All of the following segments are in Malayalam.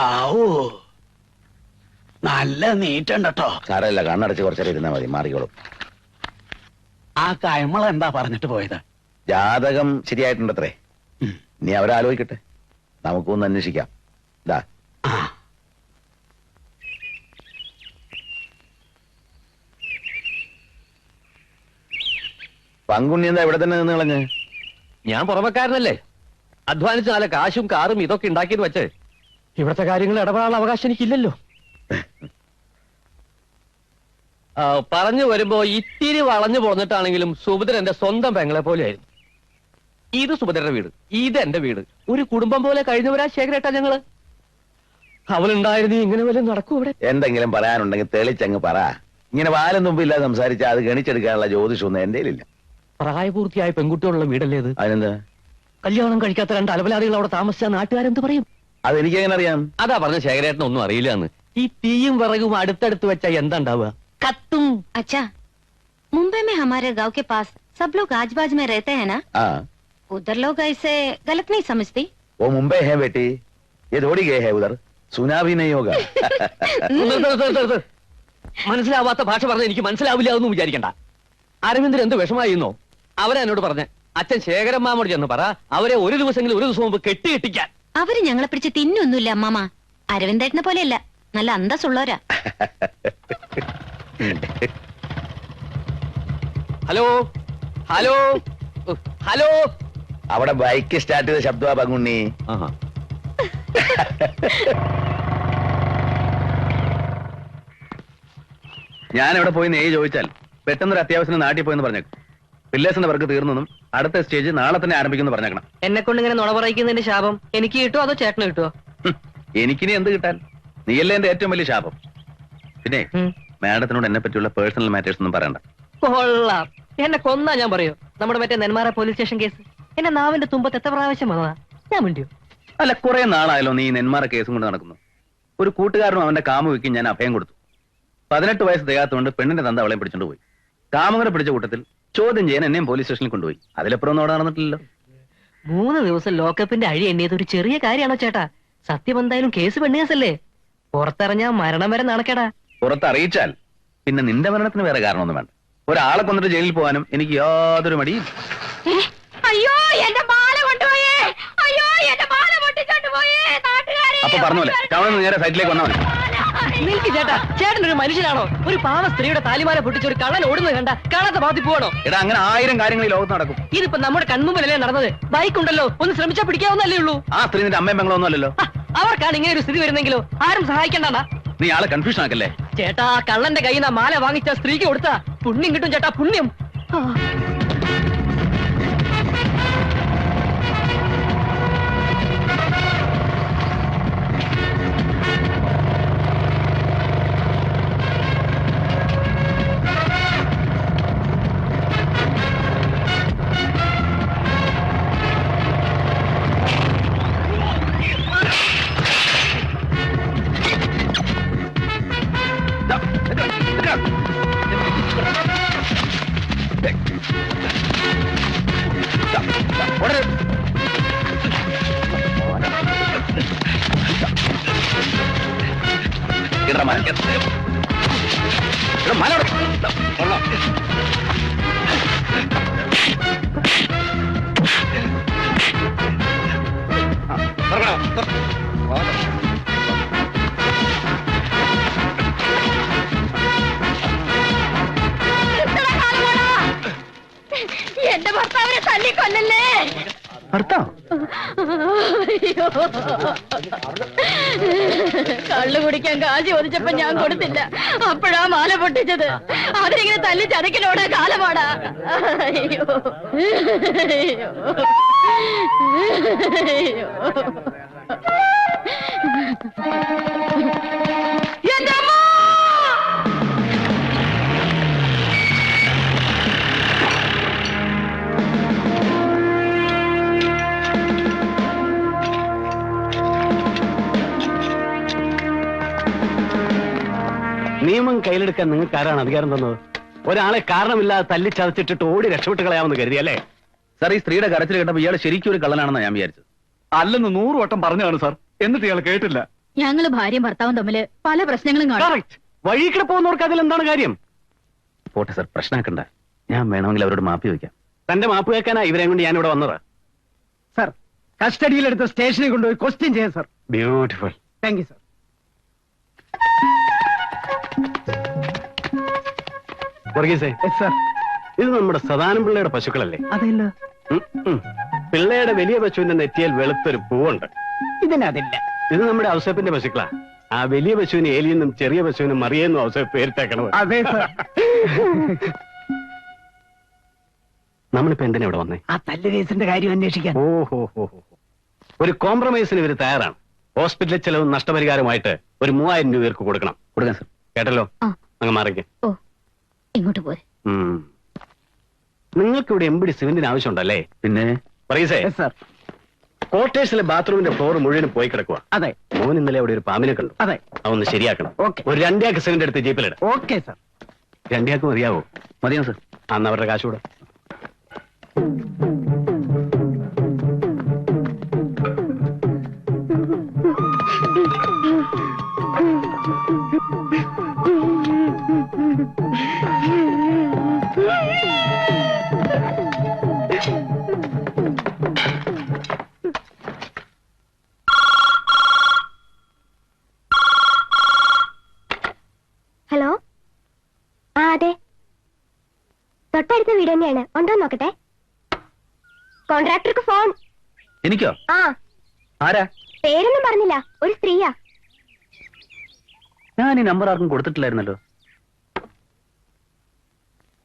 ആവൂ, നല്ല നീറ്റുണ്ടോ. സാരമില്ല, കണ്ണടച്ച് കുറച്ചേരം ഇരുന്നാ മതി, മാറിക്കോളും. ആ കൈമള എന്താ പറഞ്ഞിട്ട് പോയത്? ജാതകം ശരിയായിട്ടുണ്ടത്രേ. നീ അവരാലോചിക്കട്ടെ, നമുക്കൊന്ന് അന്വേഷിക്കാം. ഇതാ പങ്കുണ്ണി എന്താ ഇവിടെ തന്നെ നിന്ന് കളഞ്ഞ്? ഞാൻ പുറമക്കാരനല്ലേ, അധ്വാനിച്ച് നല്ല കാശും കാറും ഇതൊക്കെ ഉണ്ടാക്കിയത് വെച്ച് ഇവിടുത്തെ കാര്യങ്ങൾ ഇടപെടാനുള്ള അവകാശം എനിക്കില്ലല്ലോ. പറഞ്ഞു വരുമ്പോ ഇത്തിരി വളഞ്ഞു പോന്നിട്ടാണെങ്കിലും സുഭദ്ര എന്റെ സ്വന്തം പെങ്ങളെ പോലെയായിരുന്നു. ഇത് സുഭദ്രയുടെ വീട്, ഇത് എന്റെ വീട്, ഒരു കുടുംബം പോലെ കഴിഞ്ഞവരാ ശേഖരേട്ടാ ഞങ്ങള്. അവളുണ്ടായിരുന്നു ഇങ്ങനെ വല്ലതും നടക്കും ഇവിടെ? എന്തെങ്കിലും പറയാനുണ്ടെങ്കിൽ തെളിച്ചങ്ങ് പറ. ഇങ്ങനെ വാലും തുമ്പില്ലാതെ സംസാരിച്ചാൽ അത് ഗണിച്ചെടുക്കാനുള്ള ജ്യോതിഷമൊന്നും എന്റെ ഇല്ല. പ്രായപൂർത്തിയായ പെൺകുട്ടികളുള്ള വീടല്ലേ ഇത്? അതിനെന്താ? കല്യാണം കഴിക്കാത്ത രണ്ട് അലവലാദികൾ അവിടെ താമസിച്ച നാട്ടുകാരെന്ത് പറയും? അതെനിക്കെങ്ങനെ അറിയാം? അതാ പറഞ്ഞ ശേഖരേട്ടന് ഒന്നും അറിയില്ല എന്ന്. ഈ തീയും വിറകും അടുത്തടുത്ത് വെച്ചാ എന്താ ഉണ്ടാവുക? കത്തും. अच्छा, मुंबई में हमारे गांव के पास सब लोग आजबाज में रहते हैं ना? हाँ, उधर लोग ऐसे गलत नहीं समझते? वो मुंबई है बेटी, ये थोड़ी गए है उधर, सुना भी नहीं होगा. മനസ്സിലാവാത്ത ഭാഷ പറഞ്ഞ എനിക്ക് മനസ്സിലാവില്ല എന്ന് വിചാരിക്കണ്ട. അരവിന്ദൻ എന്ത് വിഷമായിരുന്നോ? അവരെ എന്നോട് പറഞ്ഞ അച്ഛൻ ശേഖരമ്മാമോട് ചെന്ന് പറ, അവരെ ഒരു ദിവസം മുമ്പ് കെട്ടിയിട്ടിക്കാൻ. അവര് ഞങ്ങളെ പിടിച്ച് തിന്നൊന്നുമില്ല അമ്മാമ. അരവിന്ദേട്ടനെ പോലെയല്ല, നല്ല അന്തസ്സുള്ളവരാ. ഹലോ ഹലോ ഹലോ, അവിടെ ബൈക്ക് സ്റ്റാർട്ട് ചെയ്ത ശബ്ദമാ പങ്കുണ്ണി. ഞാൻ എവിടെ പോയി നെയ്യ് ചോദിച്ചാൽ പെട്ടെന്നൊരു അത്യാവശ്യം നാട്ടിൽ പോയെന്ന് പറഞ്ഞേക്കും. പില്ലേഴ്സിന്റെ വർക്ക് തീർന്നെന്നും അടുത്ത സ്റ്റേജ് നാളെ തന്നെ ആരംഭിക്കുന്നു പറഞ്ഞേക്കണം. എന്നെ കൊണ്ട് ഇങ്ങനെ നുണ പറയിക്കുന്നതിന്റെ ശാപം എനിക്ക് കിട്ടുമോ അതോ ചേട്ടന് കിട്ടുമോ? എനിക്കിനി എന്ത് കിട്ടാൻ? നീയല്ലേ എന്റെ ഏറ്റവും വലിയ ശാപം. പിന്നെ മാഡത്തിനോട് എന്നെ പറ്റിയുള്ള പേഴ്സണൽ മാറ്റേഴ്സ് ഒന്നും പറയണ്ട. കൊള്ളാം, എന്നെ കൊന്നാ ഞാൻ പറയോ? നമ്മുടെ മറ്റേ നെന്മാറ പോലീസ് സ്റ്റേഷൻ കേസ് എന്നെ നാവിന്റെ തുമ്പത്ത് എത്ര പ്രാവശ്യം വന്നതാ, ഞാൻ മിണ്ടിയോ? അല്ല, കുറെ നാളായല്ലോ നീ നെന്മാറ കേസും കൊണ്ട് നടക്കുന്നു. ഒരു കൂട്ടുകാരനും അവന്റെ കാമുകിക്കും ഞാൻ അഭയം കൊടുത്തു. 18 വയസ്സ് തികയാത്തോണ്ട് പെണ്ണിന്റെ തന്ത അവളെയും പിടിച്ചോണ്ട് പോയി. കാമുകനെ പിടിച്ച കൂട്ടത്തിൽ ചോദ്യം ചെയ്യാൻ എന്നെയും പോലീസ് സ്റ്റേഷനിൽ കൊണ്ടുപോയി. അതിലപ്പുറം ഒന്നും അവിടെ നടന്നിട്ടില്ലല്ലോ. 3 ദിവസം ലോക്കപ്പിന്റെ അഴി എണ്ണിയത് ഒരു ചെറിയ കാര്യമാണോ ചേട്ടാ? സത്യം എന്തായാലും കേസ് പെണ്ണുകേസല്ലേ, പുറത്തിറങ്ങാ മരണം വരെ നടക്കടാ. പുറത്തറിയിച്ചാൽ പിന്നെ നിന്റെ മരണത്തിന് വേറെ കാരണമൊന്നും വേണ്ട. ഒരാളെ കൊന്നിട്ട് ജയിലിൽ പോകാനും എനിക്ക് യാതൊരു മടിയും. അയ്യോ, എന്റെ മാല കൊണ്ടുപോയേ! അയ്യോ, എന്റെ മാല പൊട്ടിച്ചോണ്ട് പോയേ! നാട്ടുകാരെ! അപ്പൊ പറഞ്ഞോലെ ടൗണിൽ നിന്ന് നേരെ സൈറ്റിലേക്ക് വന്നാൽ മതി. നിൽക്ക് ചേട്ടാ, ചേട്ടനൊരു മനുഷ്യനാണോ? ഒരു പാവ സ്ത്രീയുടെ താലിമാല പൊട്ടിച്ച് ഒരു കള്ളൻ ഓടുന്നത് കണ്ട കാണാത്ത ഭാഗത്ത് പോകണോ? എടാ, അങ്ങനെ 1000 കാര്യങ്ങൾ ഈ ലോകത്ത് നടക്കും. ഇതിപ്പോ നമ്മുടെ കൺമുമ്പിലല്ലേ നടന്നത്? ബൈക്ക് ഉണ്ടല്ലോ, ഒന്ന് ശ്രമിച്ചാൽ പിടിക്കാവുന്നല്ലേ ഉള്ളൂ. ആ സ്ത്രീ നിന്റെ അമ്മയും പെങ്ങളൊന്നും അല്ലല്ലോ. അവർക്കാണ് ഇങ്ങനെ ഒരു സ്ഥിതി വരുന്നെങ്കിലോ ആരും സഹായിക്കണ്ടാ. നീ ആളെ കൺഫ്യൂഷൻ ആക്കല്ലേ. ചേട്ടാ, കള്ളന്റെ കയ്യിൽ നിന്ന് മാല വാങ്ങിച്ച സ്ത്രീക്ക് കൊടുത്താ പുണ്യം കിട്ടും ചേട്ടാ, പുണ്യം. എന്റെ ഭർത്താവിനെ തല്ലിക്കൊല്ലല്ലേ! കള്ളു കുടിക്കാൻ കാശ് ചോദിച്ചപ്പോ ഞാൻ കൊടുത്തില്ല, അപ്പോഴാ മാല പൊട്ടിച്ചത്. അതിനിങ്ങനെ തല്ലി ചതക്കിലോടെ കാലമാടാ. അയ്യോ അയ്യോ അയ്യോ, എന്റെ അമ്മ! നിയമം കയ്യിലെടുക്കാൻ നിങ്ങൾക്ക് ആരാണ് അധികാരം തന്നത്? ഒരാളെ കാരണമില്ലാതെ തല്ലി ചതച്ചിട്ടിട്ട് ഓടി രക്ഷപ്പെട്ട് കളയാമെന്ന് കരുതിയല്ലേ? സാർ, ഈ സ്ത്രീയുടെ കരച്ചിൽ കേട്ടപ്പോൾ ഇയാൾ ശരിക്കും ഒരു കള്ളനാണെന്ന് ഞാൻ വിചാരിച്ചത്. അല്ലെന്ന് 100 വട്ടം പറഞ്ഞതാണ് സാർ, എന്നിട്ട് ഇയാൾ കേട്ടില്ല. ഞങ്ങള് ഭാര്യയും ഭർത്താവും തമ്മില് പല പ്രശ്നങ്ങളും കാണും. കറക്റ്റ്. വഴിക്കിടെ പോകുന്നവർക്ക് അതിൽ എന്താണ് കാര്യം? പോട്ടെ സാർ, പ്രശ്നമാക്കണ്ട. ഞാൻ വേണമെങ്കിൽ അവരോട് മാപ്പി വയ്ക്കാം. തന്റെ മാപ്പ് കേൾക്കാനാ ഇവരെ കൊണ്ട് ഞാനിവിടെ വന്നത്. സർ, കസ്റ്റഡിയിലെടുത്ത് സ്റ്റേഷനിൽ കൊണ്ടുപോയി ക്വസ്റ്റ്യൻ ചെയ്യാം sir. Beautiful. Thank you sir. വർഗീസേ, യെസ് സർ. ഇത് നമ്മുടെ സദാനം പിള്ളയുടെ പശുക്കളല്ലേ? അതെല്ലോ. ഉം, ഉം. പിള്ളയുടെ വലിയ പശുവിന്റെ നെറ്റിയിൽ വെളുത്തൊരു പൂവുണ്ട്. ഇതിനതില്ല. ഇത് നമ്മുടെ ഔസേപ്പിന്റെ പശുക്കളാ. ആ വലിയ പശുവിന് ഏലിയെന്നും ചെറിയ പശുവിനും മറിയെന്നും ഔസേപ്പ് പേരിട്ടേക്കണത്. അതെ സർ. നമ്മളിപ്പോ എന്തിനാ ഇവിടെ വന്നേ? ആ തല്ല് കേസിന്റെ കാര്യം അന്വേഷിക്കാൻ. ഓഹോ ഹോ. ഒരു കോംപ്രമൈസിന് ഇവര് തയ്യാറാണ്. ഹോസ്പിറ്റൽ ചെലവും നഷ്ടപരിഹാരമായിട്ട് ഒരു 3000 രൂപ ഇവർക്ക് കൊടുക്കണം. കൊടുക്കാം സാർ. കേട്ടല്ലോ? ആ. അങ്ങ് മാറിക്ക്. ഓ, ഇങ്ങോട്ട് പോരെ. നിങ്ങൾക്ക് ഇവിടെ എംപിടി സിമെന്റിന് ആവശ്യമുണ്ടല്ലേ? പിന്നെ പറയസേ, യെസ് സർ. ക്വാർട്ടേഴ്സിലെ ബാത്റൂമിന്റെ ഫ്ലോർ മുഴുവൻ പോയി കിടക്കുക. അതെ മോൻ ഇന്നലെ അവിടെ ഒരു പാമ്പിനെ കണ്ടു. അതെ. അതൊന്ന് ശരിയാക്കണം. ഓക്കെ. ഒരു 2 ആക്ക് സിമെന്റ് എടുത്ത് ജീപ്പിലിട. Okay sir. 2 ആക്ക് മതിയാവോ? മതിയോ സാർ? അന്ന് അവരുടെ കാശ് കൂടെ. ഹലോ, ആ അതെ, തൊട്ടടുത്ത വീട് തന്നെയാണ്. ഉണ്ടോ നോക്കട്ടെ. കോൺട്രാക്ടർക്ക് ഫോൺ. എനിക്കോ? ആ, ആരാ? പേരൊന്നും പറഞ്ഞില്ല, ഒരു സ്ത്രീയാ. ഞാൻ ഈ നമ്പർ ആർക്കും കൊടുത്തിട്ടില്ലായിരുന്നല്ലോ.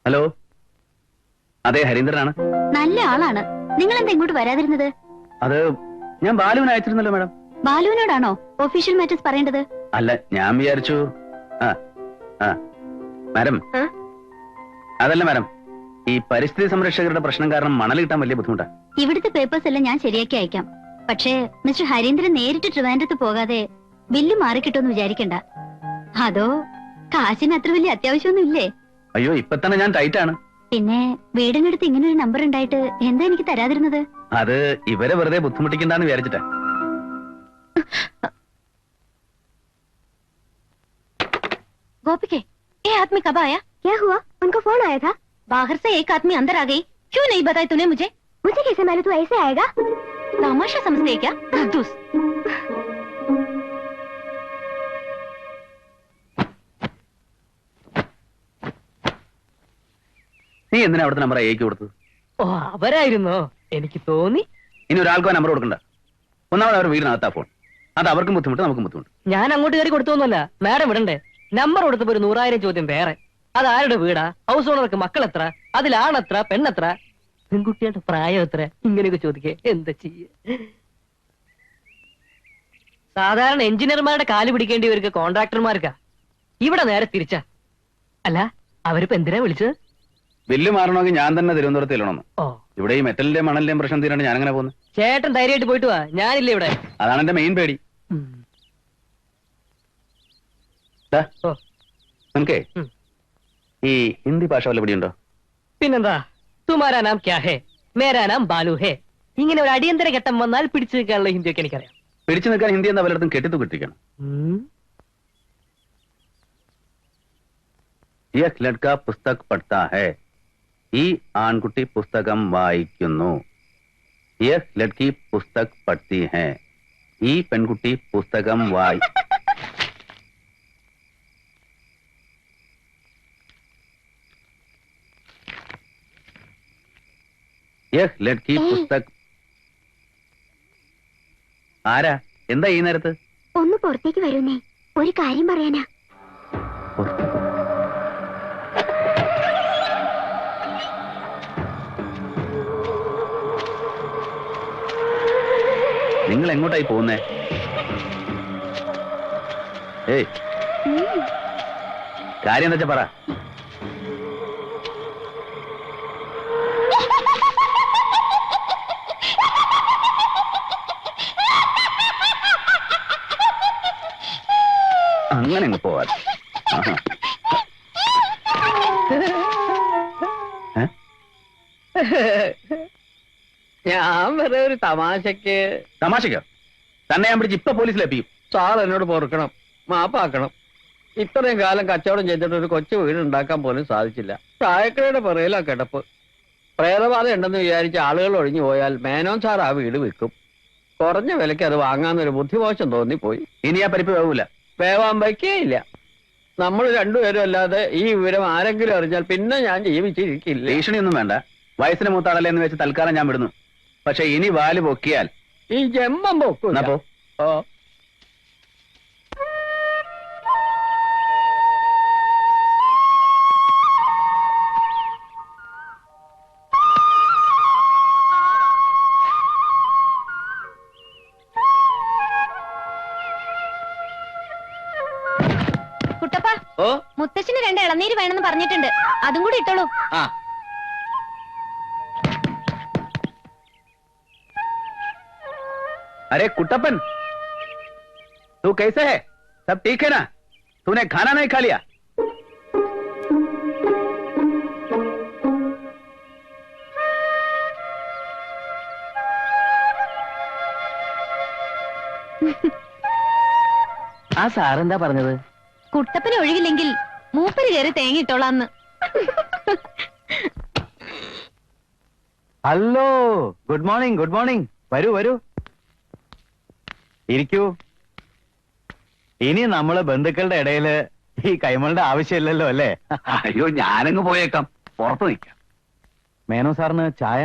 ഹലോ, അതെ, ഹരീന്ദ്രനാണ്. നല്ല ആളാണ്. നിങ്ങൾ എന്താ ഇങ്ങോട്ട് വരാതിരുന്നത്? അത് ഞാൻ ബാലുവിനെ അയച്ചിരുന്നല്ലോ മാഡം. ബാലുവിനോടാണോ ഒഫീഷ്യൽ മാറ്റേഴ്സ് പറയേണ്ടത്? അല്ല, ഞാൻ വിചാരിച്ചു. ആ ആ മാഡം, ആ? അതല്ല മാഡം, ഈ പരിസ്ഥിതി സംരക്ഷകരുടെ പ്രശ്നം കാരണം മണൽ കിട്ടാൻ വലിയ ബുദ്ധിമുട്ടാ. ഇവിടുത്തെ പേപ്പേഴ്സ് എല്ലാം ഞാൻ ശരിയാക്കി അയക്കാം. പക്ഷേ മിസ്റ്റർ ഹരീന്ദ്രൻ നേരിട്ട് ട്രിവാൻഡ്രത്ത് പോകാതെ ബില്ല് മാറിക്കിട്ടോന്ന് വിചാരിക്കണ്ട. അതോ കാശിന് അത്ര വലിയ അത്യാവശ്യമൊന്നും ഇല്ലേ? അയ്യോ, ഇപ്പൊ തന്നെ ഞാൻ ടൈറ്റാണ്. പിന്നെ വീടിനടുത്ത് ഇങ്ങനെ ഒരു നമ്പർ ഉണ്ടായിട്ട് എന്താ എനിക്ക് തരാതിരുന്നത്? അത് ഇവരെ വെറുതെ ബുദ്ധിമുട്ടിക്കണ്ടെന്ന് വിചാരിച്ചിട്ടാ. गोपिके, ये आदमी कब आया? क्या हुआ? उनको फोन आया था. बाहर से एक आदमी अंदर आ गई. क्यों नहीं बताया तूने मुझे? मुझे कैसे मालूम तू ऐसे आएगा? तमाशा समझते है क्या? बदतूस. നീ എന്തിനാ അവിടുത്തെ നമ്പർ അയക്ക് കൊടുത്തത്? ഓ, അവരായിരുന്നോ? എനിക്ക് തോന്നി. ഇനി ഒരാൾക്കോ നമ്പർ കൊടുക്കണ്ട. ഒന്നാമത് അവർ വീടിനകത്താ ഫോൺ. അത് അവർക്കും ബുദ്ധിമുട്ട്, നമുക്കും ബുദ്ധിമുട്ട്. ഞാൻ അങ്ങോട്ട് കയറി കൊടുത്തോന്നല്ല, മാഡം ഇടണ്ടേ. നമ്പർ കൊടുത്തപ്പോ ഒരു 100,000 ചോദ്യം വേറെ. അത് ആരുടെ വീടാ? ഹൗസ് ഓണർക്ക് മക്കൾ എത്ര? അതിലാണെത്ര പെണ്ണെത്ര? പെൺകുട്ടിയുടെ പ്രായം എത്ര? ഇങ്ങനെയൊക്കെ ചോദിക്കേ എന്താ ചെയ്യ? സാധാരണ എഞ്ചിനീയർമാരുടെ കാല് പിടിക്കേണ്ടിയവർക്ക് കോൺട്രാക്ടർമാർക്കാ. ഇവിടെ നേരെ തിരിച്ചാ. അല്ല, അവരിപ്പോ എന്തിനാ വിളിച്ചത്? ബില്ല് മാറണമെങ്കിൽ ഞാൻ തന്നെ തിരുവനന്തപുരത്ത് ചെല്ലണമെന്ന്. ഓ, ഇവിടെ ഈ മെറ്റലിന്റെയും മണലിന്റെയും പ്രശ്നം തീരാണ്ട് ഞാൻ അങ്ങനെ പോകുന്നു. ചേട്ടൻ ധൈര്യമായിട്ട് പോയിട്ട് വാ, ഞാനില്ല ഇവിടെ. അതാണ് എന്റെ മെയിൻ പേടി. ദാ, ഓ, നിനക്കേ ഉം. ഈ ഹിന്ദി ഭാഷ വല്ല പിടിയുണ്ടോ? പിന്നെന്താ, തുമാരാ നാം ക്യാ ഹേ, മേരാ നാം ബാലു ഹേ. ഇങ്ങനെ ഒരു അടിയന്തര ഘട്ടം വന്നാൽ പിടിച്ചു നിൽക്കാനുള്ള ഹിന്ദിയൊക്കെ എനിക്കറിയാം. പിടിച്ചു നിൽക്കാൻ ഹിന്ദി എന്താ പലയിടത്തും കെട്ടിത്തൂക്കിട്ടിരിക്കണം. യഹ് ലഡ്ക പുസ്തക് പഠ്താ ഹൈ. ഈ ആൺകുട്ടി പുസ്തകം വായിക്കുന്നു. യഹ് ലഡ്കി പുസ്തക് പഠ്തി ഹൈ. ഈ പെൺകുട്ടി പുസ്തകം വായി. യഹ് ലഡ്കി പുസ്തക്. ആരാ? എന്താ ഈ നേരത്ത്? ഒന്ന് പുറത്തേക്ക് വരുന്നേ, ഒരു കാര്യം പറയാനാ. നിങ്ങൾ എങ്ങോട്ടായി പോകുന്നേ? ഏയ്, കാര്യം എന്താ വെച്ചാ പറ. അങ്ങനെ അങ്ങ് പോവാൻ. ആഹാ. ഏ? ഞാൻ വെറുതെ ഒരു തമാശക്ക്. തമാശക്കോ? തന്നെ ഞാൻ പിടിച്ച് ഇപ്പൊ പോലീസിലെത്തിക്കും. സാർ എന്നോട് പൊറുക്കണം, മാപ്പാക്കണം. ഇത്രയും കാലം കച്ചവടം ചെയ്തിട്ട് ഒരു കൊച്ചു വീട് ഉണ്ടാക്കാൻ പോലും സാധിച്ചില്ല. ചായക്കടയുടെ പിറയിലാ കിടപ്പ്. പ്രേതബാധ ഉണ്ടെന്ന് വിചാരിച്ച് ആളുകൾ ഒഴിഞ്ഞു പോയാൽ മേനോൻ സാർ ആ വീട് വിൽക്കും. കുറഞ്ഞ വിലയ്ക്ക് അത് വാങ്ങാന്നൊരു ബുദ്ധിമോശം തോന്നിപ്പോയി. ഇനി ആ പരിപ്പ് വേവൂല. വേവാൻ വയ്ക്കേയില്ല. നമ്മൾ രണ്ടുപേരും അല്ലാതെ ഈ വിവരം ആരെങ്കിലും അറിഞ്ഞാൽ പിന്നെ ഞാൻ ജീവിച്ചിരിക്കില്ല. ഭീഷണിയൊന്നും വേണ്ട. വയസ്സിന് മൂത്താളല്ലേ എന്ന് വെച്ച് തൽക്കാലം ഞാൻ വിടുന്നു. പക്ഷെ ഇനി വാല് പൊക്കിയാൽ ഈ ജന്മം പൊക്കും. എന്നാ പോ. ഓ, കുട്ടപ്പ, ഓ മുത്തശ്ശന് 2 ഇളനീര് വേണമെന്ന് പറഞ്ഞിട്ടുണ്ട്. അതും കൂടി ഇട്ടോളൂ. ആ अरे कुट्टप्पन, तू कैसे है? सब ठीक है ना? तूने खाना नहीं खा लिया? ആ സാറെന്താ പറഞ്ഞത്? കുട്ടപ്പന് ഒഴിവില്ലെങ്കിൽ മൂപ്പര് കയറി തേങ്ങിയിട്ടോളാന്ന്. Hello, good morning. Good morning. വരൂ വരൂ, ഇരിക്കൂ. ഇനി നമ്മള് ബന്ധുക്കളുടെ ഇടയില് ഈ കൈമളുടെ ആവശ്യമില്ലല്ലോ അല്ലേ? അയ്യോ, ഞാനങ്ങ് പോയേക്കാം, പുറത്ത് നിൽക്കാം. മേനോ സാറിന് ചായ?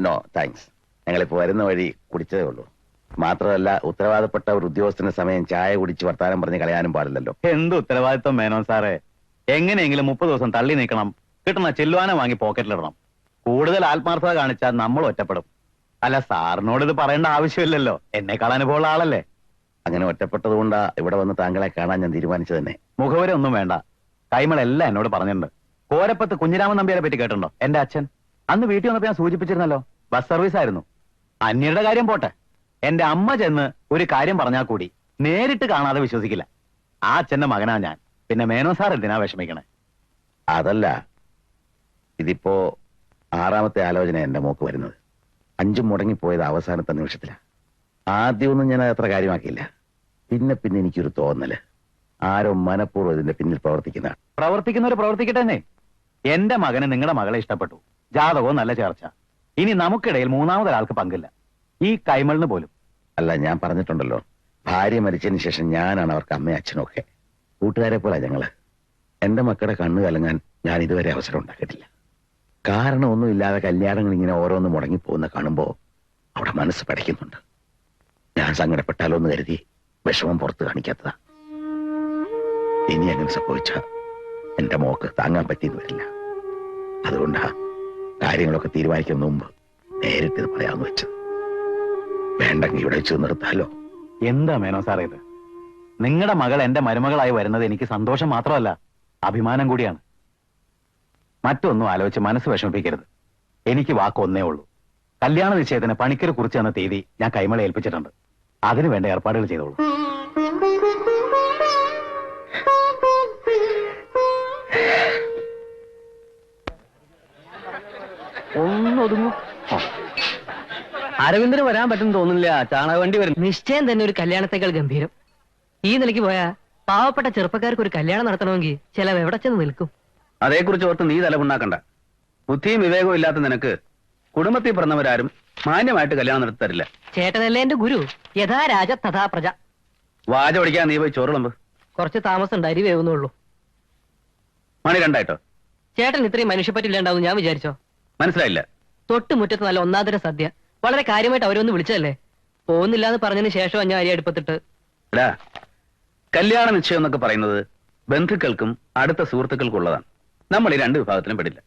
No thanks. ഞങ്ങളിപ്പോ വരുന്ന വഴി കുടിച്ചതേ ഉള്ളൂ. മാത്രമല്ല, ഉത്തരവാദപ്പെട്ട ഒരു ഉദ്യോഗസ്ഥന്റെ സമയം ചായ കുടിച്ച് വർത്താനം പറഞ്ഞ് കളയാനും പാടില്ലല്ലോ. എന്ത് ഉത്തരവാദിത്വം മേനോ സാറേ. എങ്ങനെയെങ്കിലും 30 ദിവസം തള്ളി നീക്കണം. കിട്ടുന്ന ചെല്ലുവാന വാങ്ങി പോക്കറ്റിലിടണം. കൂടുതൽ ആത്മാർത്ഥത കാണിച്ചാൽ നമ്മൾ ഒറ്റപ്പെടും. അല്ല, സാറിനോട് ഇത് പറയേണ്ട ആവശ്യമില്ലല്ലോ. എന്നെക്കാൾ അനുഭവമുള്ള ആളല്ലേ. അങ്ങനെ ഒറ്റപ്പെട്ടതുകൊണ്ടാ ഇവിടെ വന്ന് താങ്കളെ കാണാൻ ഞാൻ തീരുമാനിച്ചു തന്നെ. മുഖവരെ ഒന്നും വേണ്ട. കൈമളെല്ലാം എന്നോട് പറഞ്ഞിട്ടുണ്ട്. കോരപ്പത്ത് കുഞ്ഞിരാമൻ നമ്പ്യാരെ പറ്റി കേട്ടിട്ടുണ്ടോ? എന്റെ അച്ഛൻ അന്ന് വീട്ടിൽ വന്നപ്പോ ഞാൻ സൂചിപ്പിച്ചിരുന്നല്ലോ. ബസ് സർവീസ് ആയിരുന്നു. അന്യരുടെ കാര്യം പോട്ടെ, എന്റെ അമ്മ ചെന്ന് ഒരു കാര്യം പറഞ്ഞാൽ കൂടി നേരിട്ട് കാണാതെ വിശ്വസിക്കില്ല. ആ അച്ഛന്റെ മകനാ ഞാൻ. പിന്നെ മേനോ സാർ എന്തിനാ വിഷമിക്കണേ? അതല്ല, ഇതിപ്പോ 6ാമത്തെ ആലോചന എന്റെ മോക്ക് വരുന്നത്. 5 മുടങ്ങിപ്പോയത് അവസാനത്തെ നിമിഷത്തിലാ. ആദ്യമൊന്നും ഞാൻ അത്ര കാര്യമാക്കിയില്ല. പിന്നെ എനിക്കൊരു തോന്നല്, ആരോ മനഃപൂർവ്വം ഇതിന്റെ പിന്നിൽ പ്രവർത്തിക്കുന്നവർ പ്രവർത്തിക്കട്ടെ തന്നെ. എന്റെ മകന് നിങ്ങളുടെ മകളെ ഇഷ്ടപ്പെട്ടു. ജാതകവും നല്ല ചേർച്ച. ഇനി നമുക്കിടയിൽ 3ാമതൊരാൾക്ക് പങ്കില്ല, ഈ കൈമളിന് പോലും. അല്ല, ഞാൻ പറഞ്ഞിട്ടുണ്ടല്ലോ, ഭാര്യ മരിച്ചതിന് ശേഷം ഞാനാണ് അവർക്ക് അമ്മയും അച്ഛനും ഒക്കെ. കൂട്ടുകാരെ പോലെ ഞങ്ങള്. എന്റെ മക്കളുടെ കണ്ണു കലങ്ങാൻ ഞാൻ ഇതുവരെ അവസരം ഉണ്ടാക്കിയിട്ടില്ല. കാരണമൊന്നുമില്ലാതെ കല്യാണങ്ങൾ ഇങ്ങനെ ഓരോന്ന് മുടങ്ങിപ്പോകുന്ന കാണുമ്പോ അവിടെ മനസ്സ് പടയ്ക്കുന്നുണ്ട്. ഞാൻ സങ്കടപ്പെട്ടാലോ എന്ന് കരുതി വിഷമം പുറത്ത് കാണിക്കാത്തതാ. ഇനി അങ്ങനെ സംഭവിച്ച എന്റെ മോക്ക് താങ്ങാൻ പറ്റിയെന്ന് വരില്ല. അതുകൊണ്ടാ കാര്യങ്ങളൊക്കെ തീരുമാനിക്കുന്ന മുമ്പ് നേരിട്ട് ഇത് പറയാമെന്ന് വെച്ചത്. വേണ്ടെങ്കിൽ ഇവിടെ വെച്ച് നിർത്താലോ. എന്താ മേനോ സാറേ ഇത്? നിങ്ങളുടെ മകൾ എന്റെ മരുമകളായി വരുന്നത് എനിക്ക് സന്തോഷം മാത്രമല്ല, അഭിമാനം കൂടിയാണ്. മറ്റൊന്നും ആലോചിച്ച് മനസ്സ് വിഷമിപ്പിക്കരുത്. എനിക്ക് വാക്കൊന്നേ ഉള്ളൂ. കല്യാണ നിശ്ചയത്തിന് പണിക്കര് കുറിച്ച് തന്ന തീയതി ഞാൻ കൈമളെ ഏൽപ്പിച്ചിട്ടുണ്ട്. അതിനു വേണ്ട ഏർപ്പാടുകൾ ചെയ്തോളൂ. ഒന്നൊതുങ്ങും. അരവിന്ദന് വരാൻ പറ്റും തോന്നുന്നില്ല. ചാണകവണ്ടി വരും. നിശ്ചയം തന്നെ ഒരു കല്യാണത്തേക്കാൾ ഗംഭീരം. ഈ നിലയ്ക്ക് പോയാ പാവപ്പെട്ട ചെറുപ്പക്കാർക്ക് ഒരു കല്യാണം നടത്തണമെങ്കിൽ ചിലവ് എവിടെ ചെന്ന് നിൽക്കും? അതേക്കുറിച്ച് ഓർത്ത് നീ തലമുണ്ടാക്കണ്ട. ബുദ്ധിയും വിവേകവും ഇല്ലാത്ത നിനക്ക് കുടുംബത്തിൽ പിറന്നവരാരും മാന്യമായിട്ട് കല്യാണം നടത്തി തരില്ല. ചേട്ടനല്ലേ എന്റെ ഗുരു? യഥാ രാജ തഥാ പ്രജ. വാച പഠിക്കാൻ നീ പോയി ചോറുളമ്പ്. കുറച്ച് താമസം ഉണ്ട്, അരി വേവുന്നുള്ളൂ. മണി 2 ചേട്ടൻ ഇത്രയും മനുഷ്യപ്പറ്റില്ലാണ്ടാവും ഞാൻ വിചാരിച്ചോ? മനസ്സിലായില്ല. തൊട്ടുമുറ്റത്ത് നല്ല ഒന്നാന്തര സദ്യ. വളരെ കാര്യമായിട്ട് അവരൊന്ന് വിളിച്ചതല്ലേ. പോകുന്നില്ല എന്ന് പറഞ്ഞതിന് ശേഷം ഞാൻ അരി അടുപ്പത്തിട്ട്. എടാ, കല്യാണ നിശ്ചയം എന്നൊക്കെ പറയുന്നത് ബന്ധുക്കൾക്കും അടുത്ത സുഹൃത്തുക്കൾക്കും ഉള്ളതാണ്. നമ്മൾ ഈ 2 വിഭാഗത്തിലും പെടില്ല.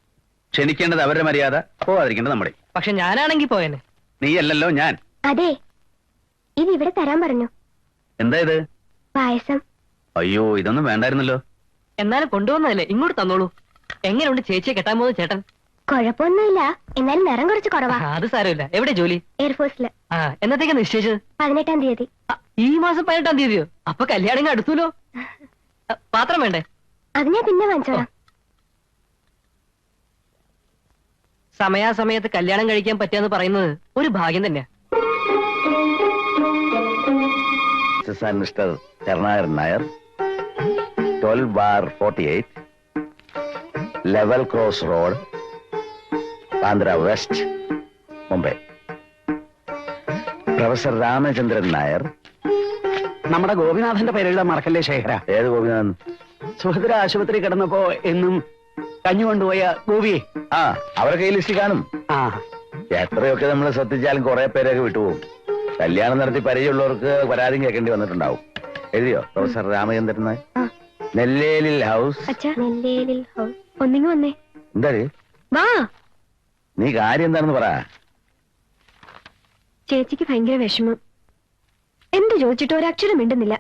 ക്ഷണിക്കേണ്ടത് അവരുടെ മര്യാദ, പോവാതിരിക്കേണ്ടത് നമ്മുടെ. പക്ഷെ ഞാനാണെങ്കി പോയനെ. നീയല്ലല്ലോ ഞാൻ. അതെ, ഇത് ഇവിടെ തരാൻ പറഞ്ഞു. എന്താ ഇത്? പായസം. അയ്യോ, ഇതൊന്നും വേണ്ടായിരുന്നല്ലോ. എന്നാലും കൊണ്ടുവന്നതല്ലേ, ഇങ്ങോട്ട് തന്നോളൂ. എങ്ങനെയുണ്ട് ചേച്ചിയെ കെട്ടാൻ പോകുന്ന ചേട്ടൻ? കുഴപ്പമൊന്നുമില്ല, എന്നാലും നിറം കുറച്ച് കുറവാ. അത് സാരമില്ല. എവിടെ ജോലി? എയർഫോഴ്സില്. എന്നത്തേക്കാ നിശ്ചയിച്ചത്? 18-ാം തീയതി. ഈ മാസം 18-ാം തീയതിയോ? അപ്പൊ കല്യാണം അടുത്തല്ലോ. പാത്രം വേണ്ടേ? അത് ഞാൻ പിന്നെ വാങ്ങിച്ചോളാം. സമയാസമയത്ത് കല്യാണം കഴിക്കാൻ പറ്റാന്ന് പറയുന്നത് ഒരു ഭാഗ്യം തന്നെയാ. Mrs and Mr Karunakaran Nair, 12/48, level cross road, Bandra west, Mumbai. Professor Ramachandran Nair. നമ്മുടെ ഗോപിനാഥന്റെ പേരെഴുതാൻ മറക്കല്ലേ ശേഖര. ഏത് ഗോപിനാഥൻ? സുഭദ്ര ആശുപത്രി കിടന്നപ്പോ എന്നും കഞ്ഞു കൊണ്ടുപോയ ഗോപി. ആ, അവരൊക്കെ ഈ ലിസ്റ്റ് കാണും. ആ, എത്രയൊക്കെ നമ്മൾ ശ്രദ്ധിച്ചാലും കുറെ പേരൊക്കെ വിട്ടുപോകും. കല്യാണം നടത്തി പരിചയമുള്ളവർക്ക് പരാതിയും കേൾക്കേണ്ടി വന്നിട്ടുണ്ടാവും. എഴുതിയോ പ്രൊഫസർ രാമചന്ദ്രൻ നായർ? നെല്ലേലിൽ ഹൗസ്. ഒന്നിങ്ങി വന്നേ. എന്താ വാ. നീ കാര്യം എന്താണെന്ന് പറ. ചേച്ചിക്ക് ഭയങ്കര വിഷമം. എന്ത് ചോദിച്ചിട്ട് ഒരക്ഷരം മിണ്ടുന്നില്ല.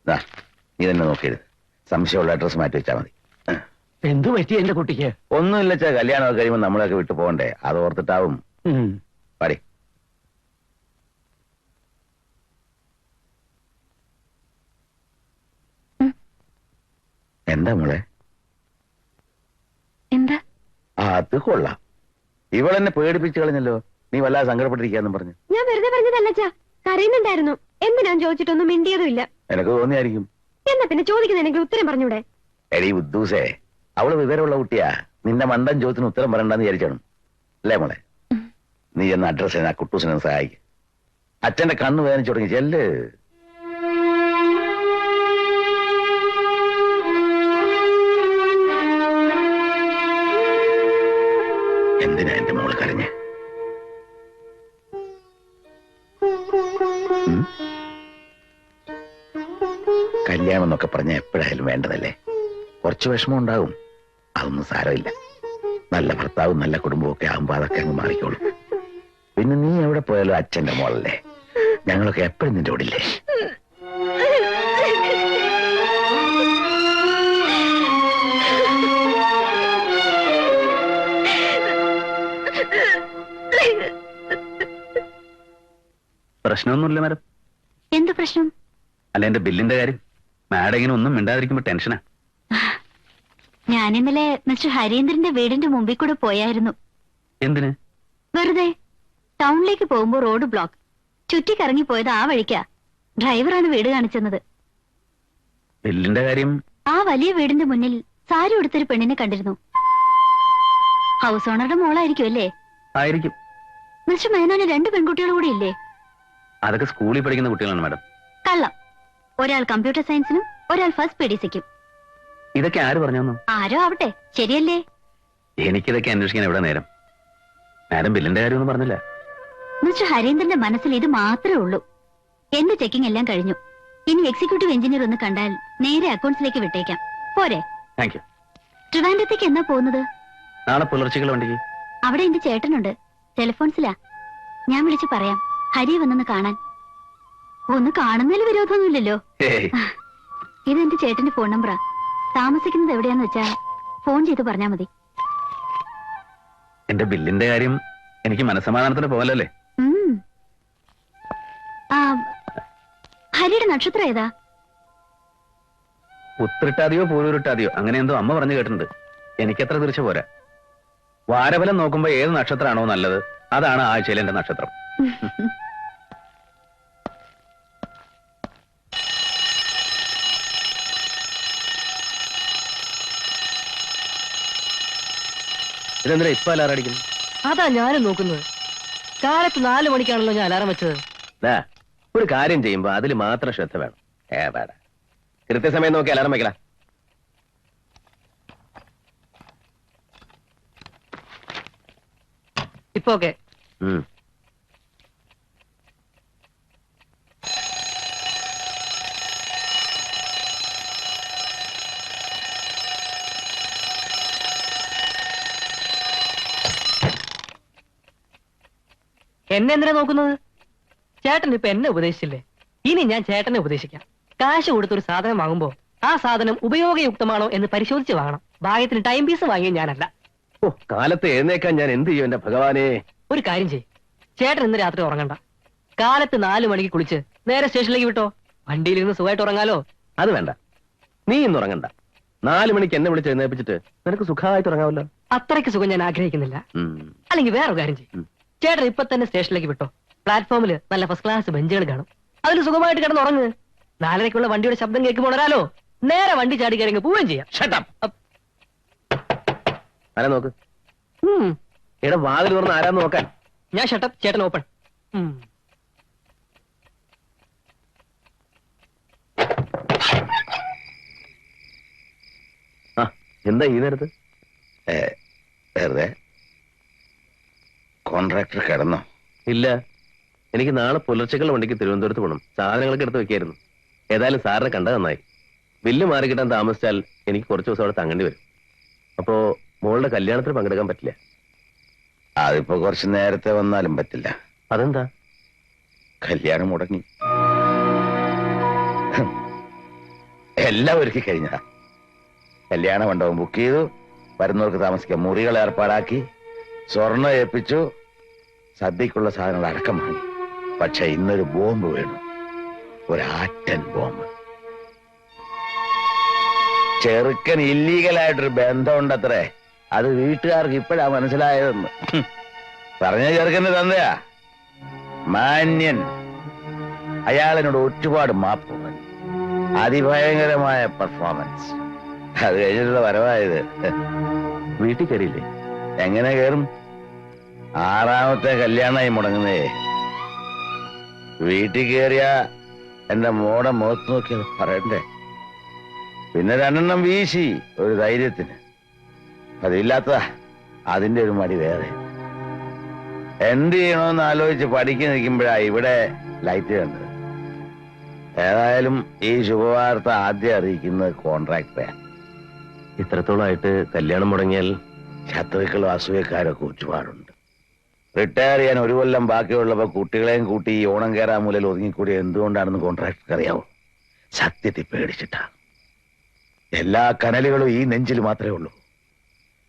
ദാ, നീ തന്നെ നോക്കിയത്. സംശയമുള്ള അഡ്രസ് മാറ്റി വെച്ചാൽ മതി. എന്തു പറ്റി എന്റെ കുട്ടിക്ക്? ഒന്നുമില്ല ചാ, കല്യാണമൊക്കെ കഴിയുമ്പോൾ നമ്മളൊക്കെ വിട്ടു പോകണ്ടേ, അത് ഓർത്തിട്ടാവും. പാടി. എന്താ മോളെ? എന്താ? അത് കൊള്ളാം. ഇവളെന്നെ പേടിപ്പിച്ചു കളഞ്ഞല്ലോ. നീ വല്ലാതെ സങ്കടപ്പെട്ടിരിക്കാന്നും പറഞ്ഞു. ഞാൻ വെറുതെ പറഞ്ഞതല്ലച്ചാ, കരയുന്നുണ്ടായിരുന്നു. എന്തിനാ ചോദിച്ചിട്ടൊന്നും മിണ്ടിയതും ഇല്ല. എനക്ക് തോന്നിയായിരിക്കും. എന്നാ പിന്നെ ചോദിക്കുന്നതിനെങ്കിൽ ഉത്തരം പറഞ്ഞൂടെ? എടീ ഉദ്ദൂസേ, അവള് വിവരമുള്ള കുട്ടിയാ. നിന്റെ മണ്ടൻ ചോദ്യത്തിന് ഉത്തരം പറയണ്ടെന്ന് വിചാരിച്ചാണ് അല്ലേ മോളെ? നീ എന്ന അഡ്രസ് ആ കുട്ടൂസിനെ സഹായിക്കും. അച്ഛന്റെ കണ്ണ് വേദനിച്ചു തുടങ്ങി. ചെല്ല്. എന്തിനാ എന്റെ മോള് കരഞ്ഞ്? കല്യാണം എന്നൊക്കെ പറഞ്ഞ എപ്പോഴായാലും വേണ്ടതല്ലേ. കുറച്ച് വിഷമം ഉണ്ടാവും, അതൊന്നും സാരമില്ല. നല്ല ഭർത്താവും നല്ല കുടുംബവും ഒക്കെ ആകുമ്പോ അതൊക്കെ അങ്ങ് മാറിക്കോളും. പിന്നെ നീ എവിടെ പോയാലും അച്ഛന്റെ മോളല്ലേ. ഞങ്ങളൊക്കെ എപ്പോഴും നിന്റെ ഓടില്ലേ. പ്രശ്നമൊന്നുമില്ല മാഡം. എന്ത് പ്രശ്നം? അല്ല, എന്റെ ബില്ലിന്റെ കാര്യം. മാഡം ഇങ്ങനെ ഒന്നും മിണ്ടാതിരിക്കുമ്പോ ടെൻഷനാ. ഞാൻ ഇന്നലെ മിസ്റ്റർ ഹരീന്ദ്രന്റെ വീടിന്റെ മുമ്പിൽ കൂടെ പോയായിരുന്നു. എന്തിന്? വെറുതെ. ടൗണിലേക്ക് പോകുമ്പോ റോഡ് ബ്ലോക്ക്. ചുറ്റിക്കറങ്ങി പോയത് ആ വഴിക്കാ. ഡ്രൈവറാണ് വീട് കാണിച്ചെന്നത്. ബില്ലിന്റെ കാര്യം? ആ വലിയ വീടിന്റെ മുന്നിൽ സാരി ഉടുത്തൊരു പെണ്ണിനെ കണ്ടിരുന്നു. ഹൗസ് ഓണറുടെ മോളായിരിക്കും അല്ലേ? ആയിരിക്കും. മിസ്റ്റർ മേനോന് 2 പെൺകുട്ടികൾ കൂടി ഇല്ലേ? അതൊക്കെ സ്കൂളിൽ പഠിക്കുന്ന കുട്ടികളാണ് മാഡം. കള്ളം. ഒരാൾ കമ്പ്യൂട്ടർ സയൻസിനും ഒരാൾ ഫസ്റ്റ് PDCക്കും. ഇതൊക്കെ ആര് പറഞ്ഞു? ആരോ ആവട്ടെ, ശരിയല്ലേ? എനിക്കിതൊക്കെ അന്വേഷിക്കാൻ എവിടെ നേരം? മാഡം ബില്ലിന്റെ കാര്യമൊന്നും പറഞ്ഞില്ല. മിസ്റ്റർ ഹരീന്ദ്രന്റെ മനസ്സിൽ ഇത് മാത്രമേ ഉള്ളൂ. എന്റെ ചെക്കിംഗ് എല്ലാം കഴിഞ്ഞു. ഇനി എക്സിക്യൂട്ടീവ് എഞ്ചിനീയർ ഒന്ന് കണ്ടാൽ നേരെ അക്കൗണ്ട്സിലേക്ക് വിട്ടേക്കാം. പോരെ? Thank you. ട്രിവാൻഡ്രത്തേക്ക് എന്നാ പോകുന്നത്? നാളെ പുലർച്ചയ്ക്കുള്ള വണ്ടിക്ക്. അവിടെ എന്റെ ചേട്ടനുണ്ട്. ടെലിഫോൺസിലാ. ഞാൻ വിളിച്ചു പറയാം. ഹരി വന്നൊന്ന് കാണാൻ. ഒന്ന് കാണുന്നതിൽ വിരോധമൊന്നുമില്ലല്ലോ. ഇതെന്റെ ചേട്ടന്റെ ഫോൺ നമ്പറാ. താമസിക്കുന്നത് എവിടെയാന്ന് വെച്ചാ ഫോൺ ചെയ്ത് പറഞ്ഞാ മതി. എന്റെ ബില്ലിന്റെ കാര്യം എനിക്ക് മനസ്സമാധാനത്തിന് പോകലല്ലേ? ഹരിയുടെ നക്ഷത്രം ഏതാ? ഉത്തിരിട്ടാതെയോ പൂരുരുട്ടാതെയോ അങ്ങനെ എന്തോ അമ്മ പറഞ്ഞു കേട്ടിട്ടുണ്ട്. എനിക്കത്ര തീർച്ച പോരാ. വാരഫലം നോക്കുമ്പോ ഏത് നക്ഷത്രമാണോ നല്ലത് അതാണ് ആഴ്ചയിൽ എന്റെ നക്ഷത്രം. ഇതെന്തിനാ ഇപ്പൊ അലാറം അടിക്കുന്നു? അതാ ഞാനും നോക്കുന്നത്. കാലത്ത് 4 മണിക്കാണല്ലോ ഞാൻ അലാറം വെച്ചത്. ഒരു കാര്യം ചെയ്യുമ്പോ അതിൽ മാത്രം ശ്രദ്ധ വേണം. കൃത്യസമയം നോക്കി അലാറം വെക്കല. ഇപ്പൊ ഓക്കെ. എന്നെ എന്തിനാ നോക്കുന്നത്? ചേട്ടൻ ഇപ്പൊ എന്നെ ഉപദേശിച്ചില്ലേ, ഇനി ഞാൻ ചേട്ടനെ ഉപദേശിക്കാം. കാശ് കൊടുത്തൊരു സാധനം വാങ്ങുമ്പോ ആ സാധനം ഉപയോഗയുക്തമാണോ എന്ന് പരിശോധിച്ച് വാങ്ങണം. ഭാഗ്യത്തിന് ടൈം പീസ് വാങ്ങിയ ഞാനല്ല. ഓ, കാലത്ത് എഴുന്നേക്കാൻ ഞാൻ എന്ത് ചെയ്യും എന്റെ ഭഗവാനെ? ഒരു കാര്യം ചെയ്യ്, ചേട്ടൻ ഇന്ന് രാത്രി ഉറങ്ങണ്ട. കാലത്ത് 4 മണിക്ക് കുളിച്ച് നേരെ സ്റ്റേഷനിലേക്ക് വിട്ടോ. വണ്ടിയിലിരുന്ന് സുഖമായിട്ട് ഉറങ്ങാലോ. അത് വേണ്ട, നീ ഇന്ന് ഉറങ്ങണ്ട. 4 മണിക്ക് എന്നെ വിളിച്ച് എഴുന്നേപ്പിച്ചിട്ട് നിനക്ക് സുഖമായിട്ട് ഉറങ്ങാമല്ലോ. അത്രയ്ക്ക് സുഖം ഞാൻ ആഗ്രഹിക്കുന്നില്ല. അല്ലെങ്കിൽ വേറൊരു കാര്യം ചെയ്യും, ചേട്ടൻ ഇപ്പൊ തന്നെ സ്റ്റേഷനിലേക്ക് വിട്ടോ. പ്ലാറ്റ്ഫോമിൽ നല്ല ഫസ്റ്റ് ക്ലാസ് ബെഞ്ചുകൾ കാണും. അതിൽ സുഖമായിട്ട് കിടന്നുറങ്ങ്. 4:30 വണ്ടിയുടെ ശബ്ദം കേൾക്കുമ്പോൾ ഒരാലോ നേരെ വണ്ടി ചാടി കയറി പോവുകയും ചെയ്യാം. ആരാ നോക്ക്. ഇവിടെ വാതിൽ തുറന്ന് ആരാന്ന് നോക്കാൻ. ഞാൻ ഷട്ടപ്പ്, ചേട്ടൻ ഓപ്പൺ. ആ എന്താ ഈ നേരത്ത്? വെറുതെ കോൺട്രാക്ടർ കിടന്നോ? ഇല്ല, എനിക്ക് നാളെ പുലർച്ചക്കുള്ള വണ്ടിക്ക് തിരുവനന്തപുരത്ത് പോകണം. സാധനങ്ങളൊക്കെ എടുത്ത് വെക്കായിരുന്നു. ഏതായാലും സാറിനെ കണ്ടത് നന്നായി. ബില്ല് മാറി കിട്ടാൻ താമസിച്ചാൽ എനിക്ക് കുറച്ച് ദിവസം അവിടെ തങ്ങേണ്ടി വരും. അപ്പോ മോളുടെ കല്യാണത്തിന് പങ്കെടുക്കാൻ പറ്റില്ല. അതിപ്പോ കുറച്ച് നേരത്തെ വന്നാലും പറ്റില്ല. അതെന്താ? കല്യാണം മുടങ്ങി. എല്ലാം ഒരുക്കി കഴിഞ്ഞ കല്യാണ മണ്ഡപം ബുക്ക് ചെയ്തു, വരുന്നവർക്ക് താമസിക്കാൻ മുറികൾ ഏർപ്പാടാക്കി, സ്വർണം ഏൽപ്പിച്ചു, സദ്യക്കുള്ള സാധനങ്ങൾ അടക്കം വാങ്ങി. പക്ഷെ ഇന്നൊരു ബോംബ് വീണു, ഒരാറ്റൻ ബോംബ്. ചെറുക്കൻ ഇല്ലീഗലായിട്ടൊരു ബന്ധമുണ്ടത്രേ. അത് വീട്ടുകാർക്ക് ഇപ്പോഴാ മനസ്സിലായതെന്ന്. പറഞ്ഞ ചെറുക്കന്റെ തന്തയാ, മാന്യൻ. അയാളിനോട് ഒരുപാട് മാപ്പ്, അതിഭയങ്കരമായ പെർഫോമൻസ്. അത് കഴിഞ്ഞിട്ടുള്ള വരവായത്. വീട്ടിൽ കയറിയില്ലേ? എങ്ങനെ കയറും? 6ാമത്തെ കല്യാണമായി മുടങ്ങുന്നേ. വീട്ടിൽ കയറിയ എന്റെ മോടെ മുഖത്ത് നോക്കി അത് പറയണ്ടേ. പിന്നെ 2 വീശി ഒരു ധൈര്യത്തിന്. അതില്ലാത്തതാ, അതിന്റെ ഒരു മടി വേറെ. എന്ത് ചെയ്യണമെന്ന് ആലോചിച്ച് പഠിക്കാൻ നിൽക്കുമ്പോഴാ ഇവിടെ ലൈറ്റ് കണ്ടത്. ഏതായാലും ഈ ശുഭവാർത്ത ആദ്യം അറിയിക്കുന്നത് കോൺട്രാക്ടറെ. ഇത്രത്തോളമായിട്ട് കല്യാണം മുടങ്ങിയാൽ ശത്രുക്കളും അസൂയക്കാരൊക്കെ ഒരുപാടുണ്ട്. റിട്ടയർ ചെയ്യാൻ 1 കൊല്ലം ബാക്കിയുള്ളപ്പോ കുട്ടികളെയും കൂട്ടി ഈ ഓണം കയറാൻ മൂലയിൽ ഒതുങ്ങിക്കൂടി എന്തുകൊണ്ടാണെന്ന് കോൺട്രാക്ടർക്ക് അറിയാവോ? സത്യത്തിൽ പേടിച്ചിട്ടാ. എല്ലാ കനലുകളും ഈ നെഞ്ചിൽ മാത്രമേ ഉള്ളൂ.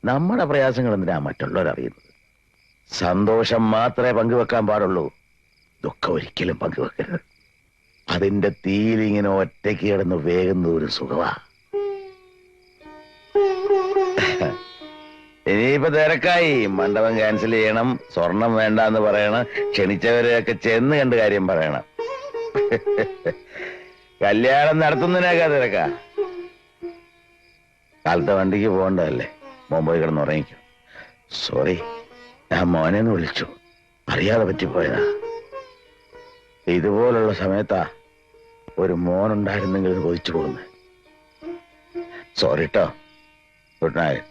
നമ്മുടെ പ്രയാസങ്ങൾ എന്തിനാ മറ്റുള്ളവരറിയുന്നത്? സന്തോഷം മാത്രമേ പങ്കുവെക്കാൻ പാടുള്ളൂ, ദുഃഖം ഒരിക്കലും പങ്കുവെക്കരുത്. അതിന്റെ തീയിലിങ്ങനെ ഒറ്റയ്ക്ക് കിടന്ന് വേകുന്ന ഒരു സുഖമാ. ഇനിയിപ്പോ തിരക്കായി. മണ്ഡപം ക്യാൻസൽ ചെയ്യണം, സ്വർണം വേണ്ടെന്ന് പറയണം, ക്ഷണിച്ചവരെയൊക്കെ ചെന്ന് കണ്ട് കാര്യം പറയണം. കല്യാണം നടത്തുന്നതിനൊക്കെ തിരക്കാ. കാലത്തെ വണ്ടിക്ക് പോകണ്ടതല്ലേ, മോൻ പോയി കിടന്ന് ഉറങ്ങിക്കും. സോറി, ഞാൻ മോനെന്ന് വിളിച്ചു, അറിയാതെ പറ്റിപ്പോയതാ. ഇതുപോലുള്ള സമയത്താ ഒരു മോനുണ്ടായിരുന്നെങ്കിൽ കൊതിച്ചു പോകുന്നത്. സോറി ട്ടോ. Good night.